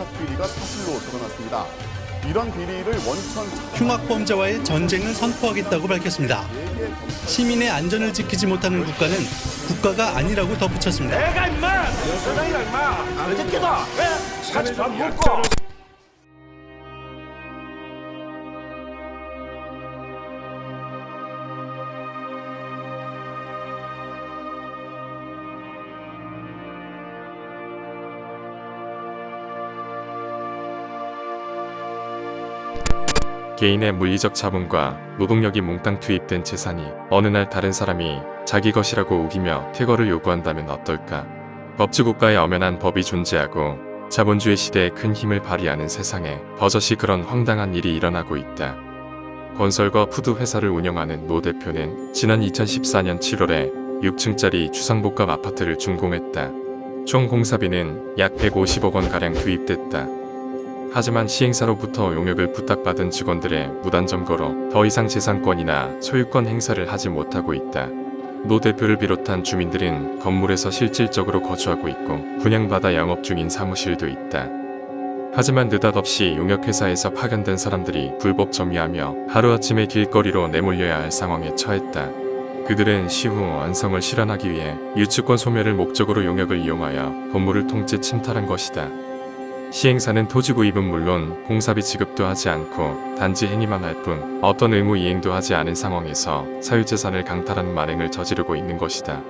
유착 비리가 사실로 드러났습니다. 이런 비리를 원천 흉악범죄와의 전쟁을 선포하겠다고 밝혔습니다. 시민의 안전을 지키지 못하는 국가는 국가가 아니라고 덧붙였습니다. 내가 임마! 여사장이라 임마! 어저께다! 왜? 같이 밥 먹고! 개인의 물리적 자본과 노동력이 몽땅 투입된 재산이 어느 날 다른 사람이 자기 것이라고 우기며 퇴거를 요구한다면 어떨까? 법치국가에 엄연한 법이 존재하고 자본주의 시대에 큰 힘을 발휘하는 세상에 버젓이 그런 황당한 일이 일어나고 있다. 건설과 푸드 회사를 운영하는 노 대표는 지난 2014년 7월에 6층짜리 주상복합 아파트를 준공했다. 총 공사비는 약 150억 원가량 투입됐다. 하지만 시행사로부터 용역을 부탁받은 직원들의 무단 점거로 더 이상 재산권이나 소유권 행사를 하지 못하고 있다. 노 대표를 비롯한 주민들은 건물에서 실질적으로 거주하고 있고 분양받아 영업 중인 사무실도 있다. 하지만 느닷없이 용역회사에서 파견된 사람들이 불법 점유하며 하루아침에 길거리로 내몰려야 할 상황에 처했다. 그들은 시후 완성을 실현하기 위해 유치권 소멸을 목적으로 용역을 이용하여 건물을 통째 침탈한 것이다. 시행사는 토지 구입은 물론 공사비 지급도 하지 않고 단지 행위만 할 뿐 어떤 의무 이행도 하지 않은 상황에서 사유재산을 강탈하는 만행을 저지르고 있는 것이다.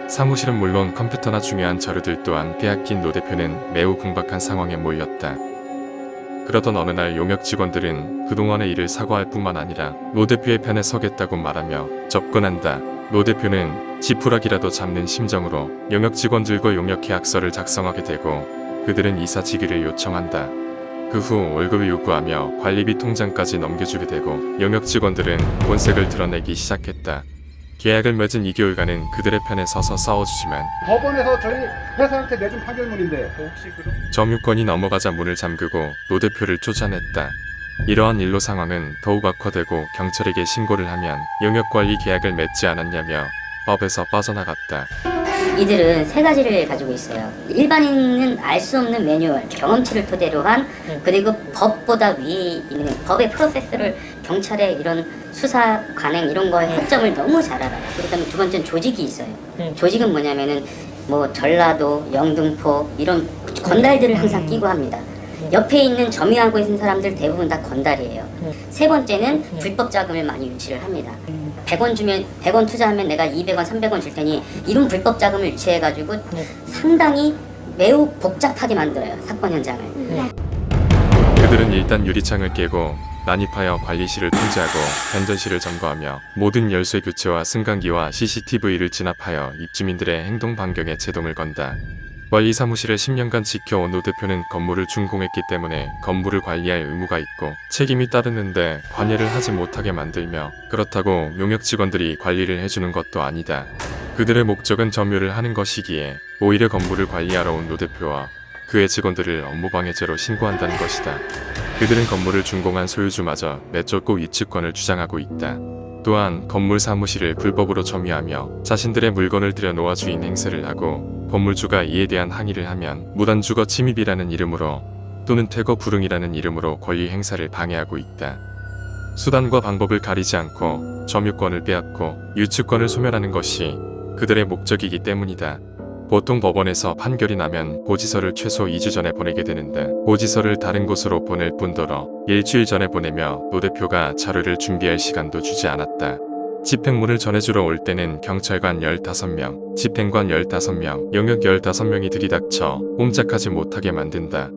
사무실은 물론 컴퓨터나 중요한 자료들 또한 빼앗긴 노 대표는 매우 궁박한 상황에 몰렸다. 그러던 어느 날 용역 직원들은 그동안의 일을 사과할 뿐만 아니라 노 대표의 편에 서겠다고 말하며 접근한다. 노 대표는 지푸라기라도 잡는 심정으로 용역 직원들과 용역 계약서를 작성하게 되고 그들은 이사직위를 요청한다. 그 후 월급을 요구하며 관리비 통장까지 넘겨주게 되고 용역 직원들은 본색을 드러내기 시작했다. 계약을 맺은 2개월간은 그들의 편에 서서 싸워주지만 법원에서 저희 회사한테 내준 판결문인데 혹시 그럼? 점유권이 넘어가자 문을 잠그고 노 대표를 쫓아냈다. 이러한 일로 상황은 더욱 악화되고 경찰에게 신고를 하면 용역관리 계약을 맺지 않았냐며 법에서 빠져나갔다. 이들은 세 가지를 가지고 있어요. 일반인은 알 수 없는 매뉴얼, 경험치를 토대로 한 그리고 법보다 위에 있는 법의 프로세스를 경찰의 이런 수사, 관행 이런 거에 핵점을 너무 잘 알아요. 그다음에 두 번째는 조직이 있어요. 조직은 뭐냐면은 뭐 전라도, 영등포 이런 건달들을 항상 끼고 합니다. 옆에 있는 점유하고 있는 사람들 대부분 다 건달이에요. 세 번째는 불법 자금을 많이 유치를 합니다. 100원 주면 100원 투자하면 내가 200원, 300원 줄 테니 이런 불법 자금을 유치해가지고 상당히 매우 복잡하게 만들어요. 사건 현장을. 그들은 일단 유리창을 깨고 난입하여 관리실을 통제하고 변전실을 점거하며 모든 열쇠 교체와 승강기와 CCTV를 진압하여 입주민들의 행동 반경에 제동을 건다. 관리 사무실에 10년간 지켜온 노 대표는 건물을 준공했기 때문에 건물을 관리할 의무가 있고 책임이 따르는데 관여를 하지 못하게 만들며 그렇다고 용역 직원들이 관리를 해주는 것도 아니다. 그들의 목적은 점유를 하는 것이기에 오히려 건물을 관리하러 온 노 대표와 그의 직원들을 업무방해죄로 신고한다는 것이다. 그들은 건물을 준공한 소유주마저 내쫓고 위치권을 주장하고 있다. 또한 건물 사무실을 불법으로 점유하며 자신들의 물건을 들여놓아 주인 행세를 하고 건물주가 이에 대한 항의를 하면 무단주거 침입이라는 이름으로 또는 퇴거 불응이라는 이름으로 권리 행사를 방해하고 있다. 수단과 방법을 가리지 않고 점유권을 빼앗고 유치권을 소멸하는 것이 그들의 목적이기 때문이다. 보통 법원에서 판결이 나면 보지서를 최소 2주 전에 보내게 되는데 보지서를 다른 곳으로 보낼 뿐더러 일주일 전에 보내며 노 대표가 자료를 준비할 시간도 주지 않았다. 집행문을 전해주러 올 때는 경찰관 15명, 집행관 15명, 용역 15명이 들이닥쳐 꼼짝하지 못하게 만든다.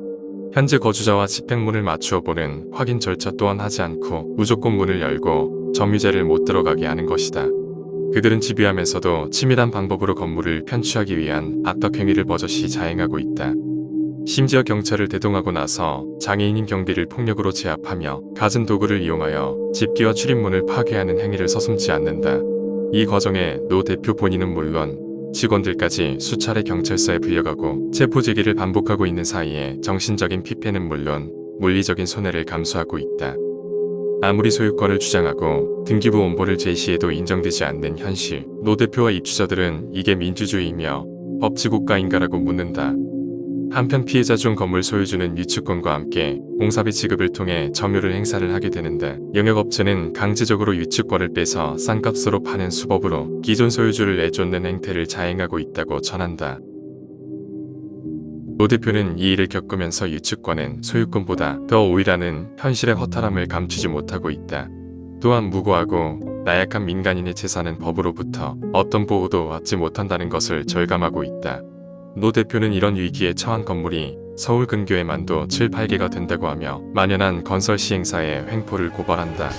현재 거주자와 집행문을 맞추어 보는 확인 절차 또한 하지 않고 무조건 문을 열고 점유자를 못 들어가게 하는 것이다. 그들은 집요하면서도 치밀한 방법으로 건물을 편취하기 위한 악덕 행위를 버젓이 자행하고 있다. 심지어 경찰을 대동하고 나서 장애인인 경비를 폭력으로 제압하며 갖은 도구를 이용하여 집기와 출입문을 파괴하는 행위를 서슴지 않는다. 이 과정에 노 대표 본인은 물론 직원들까지 수차례 경찰서에 불려가고 체포 제기를 반복하고 있는 사이에 정신적인 피폐는 물론 물리적인 손해를 감수하고 있다. 아무리 소유권을 주장하고 등기부 원본을 제시해도 인정되지 않는 현실, 노 대표와 입주자들은 이게 민주주의이며 법치국가인가라고 묻는다. 한편 피해자 중 건물 소유주는 유축권과 함께 공사비 지급을 통해 점유를 행사를 하게 되는데 영역업체는 강제적으로 유축권을 빼서 싼값으로 파는 수법으로 기존 소유주를 내쫓는 행태를 자행하고 있다고 전한다. 노 대표는 이 일을 겪으면서 유축권은 소유권보다 더 오히려는 현실의 허탈함을 감추지 못하고 있다. 또한 무고하고 나약한 민간인의 재산은 법으로부터 어떤 보호도 받지 못한다는 것을 절감하고 있다. 노 대표는 이런 위기에 처한 건물이 서울 근교에만도 7, 8개가 된다고 하며 만연한 건설 시행사의 횡포를 고발한다.